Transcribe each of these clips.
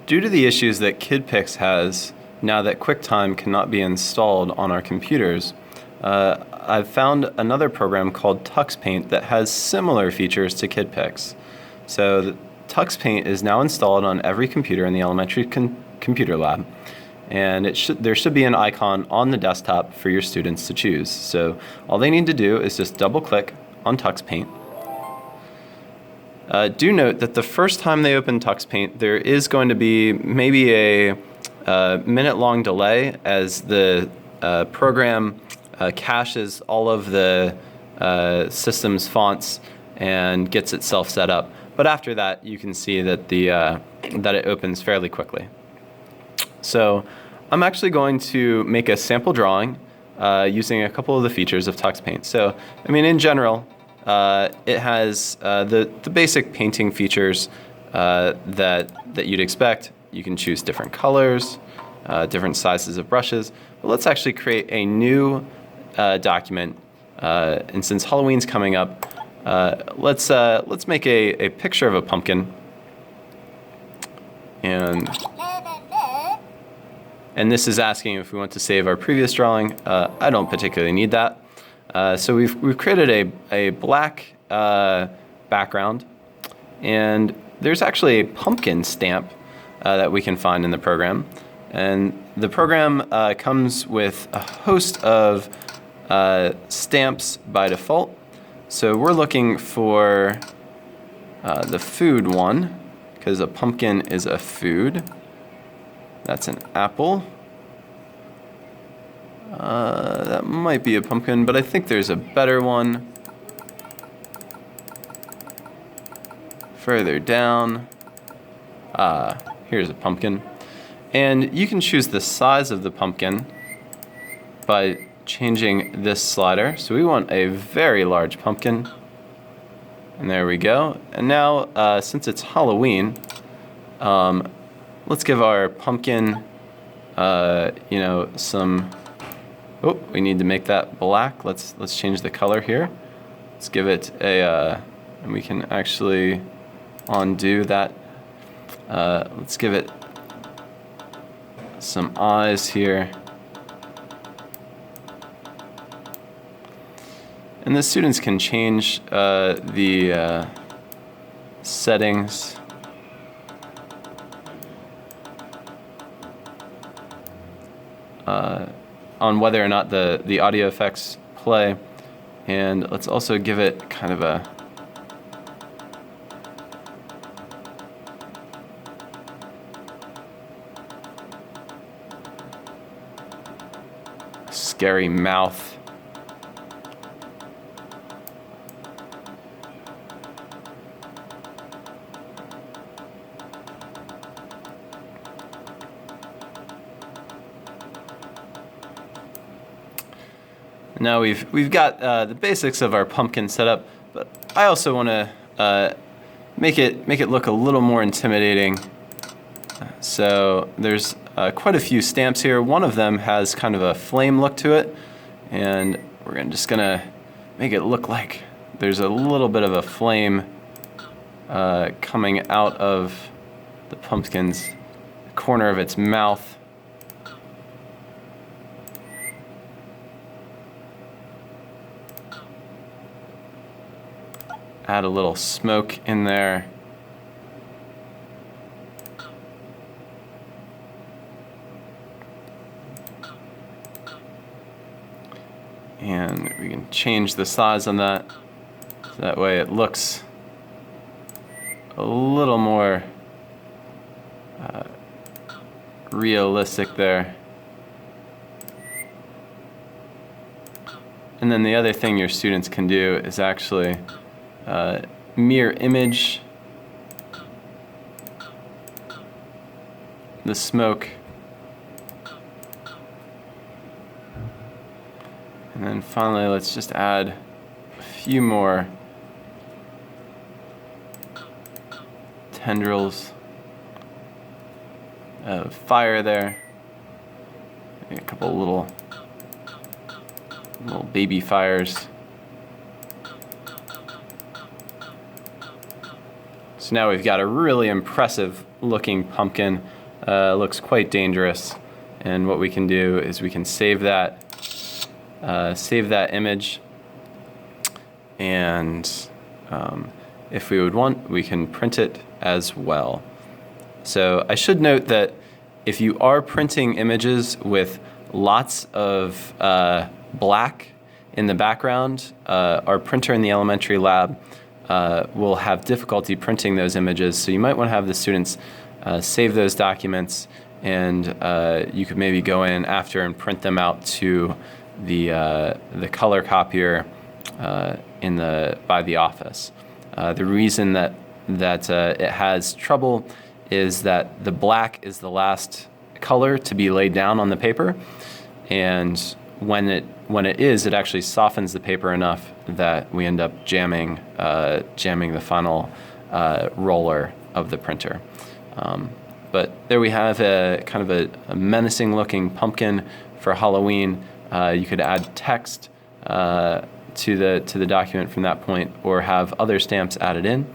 Due to the issues that KidPix has now that QuickTime cannot be installed on our computers, I've found another program called Tux Paint that has similar features to KidPix. So Tux Paint is now installed on every computer in the elementary computer lab, and there should be an icon on the desktop for your students to choose. So all they need to do is just double-click on Tux Paint. Do note that the first time they open Tux Paint, there is going to be maybe a minute-long delay as the program caches all of the system's fonts and gets itself set up. But after that, you can see that that it opens fairly quickly. So I'm actually going to make a sample drawing using a couple of the features of Tux Paint. So, I mean, in general, it has the basic painting features that you'd expect. You can choose different colors, different sizes of brushes. But let's actually create a new document. And since Halloween's coming up, let's make a picture of a pumpkin. And this is asking if we want to save our previous drawing. I don't particularly need that. So we've created a black background, and there's actually a pumpkin stamp that we can find in the program. And the program comes with a host of stamps by default. So we're looking for the food one, because a pumpkin is a food. That's an apple. That might be a pumpkin, but I think there's a better one. Further down, here's a pumpkin. And you can choose the size of the pumpkin by changing this slider. So we want a very large pumpkin. And there we go. And now, since it's Halloween, let's give our pumpkin, some. Oh, we need to make that black. Let's change the color here. Let's give it a, and we can actually undo that. Let's give it some eyes here. And the students can change the settings. On whether or not the audio effects play. And let's also give it kind of a scary mouth. Now we've got the basics of our pumpkin set up, but I also want to make it look a little more intimidating. So there's quite a few stamps here. One of them has kind of a flame look to it, and we're just gonna make it look like there's a little bit of a flame coming out of the pumpkin's corner of its mouth. Add a little smoke in there. And we can change the size on that, so that way it looks a little more realistic there. And then the other thing your students can do is actually mirror image the smoke, and then finally let's just add a few more tendrils of fire there. Maybe a couple little baby fires. So now we've got a really impressive looking pumpkin looks quite dangerous. And what we can do is we can save that image, and if we would want, we can print it as well. So I should note that if you are printing images with lots of black in the background, our printer in the elementary lab will have difficulty printing those images. So you might want to have the students save those documents, and you could maybe go in after and print them out to the color copier by the office. The reason that it has trouble is that the black is the last color to be laid down on the paper, and when it is, it actually softens the paper enough that we end up jamming the final roller of the printer. But there we have a kind of a menacing looking pumpkin for Halloween. You could add text to the document from that point, or have other stamps added in.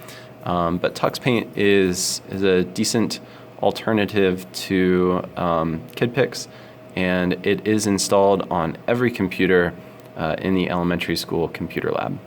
But Tux Paint is a decent alternative to KidPix, and it is installed on every computer in the elementary school computer lab.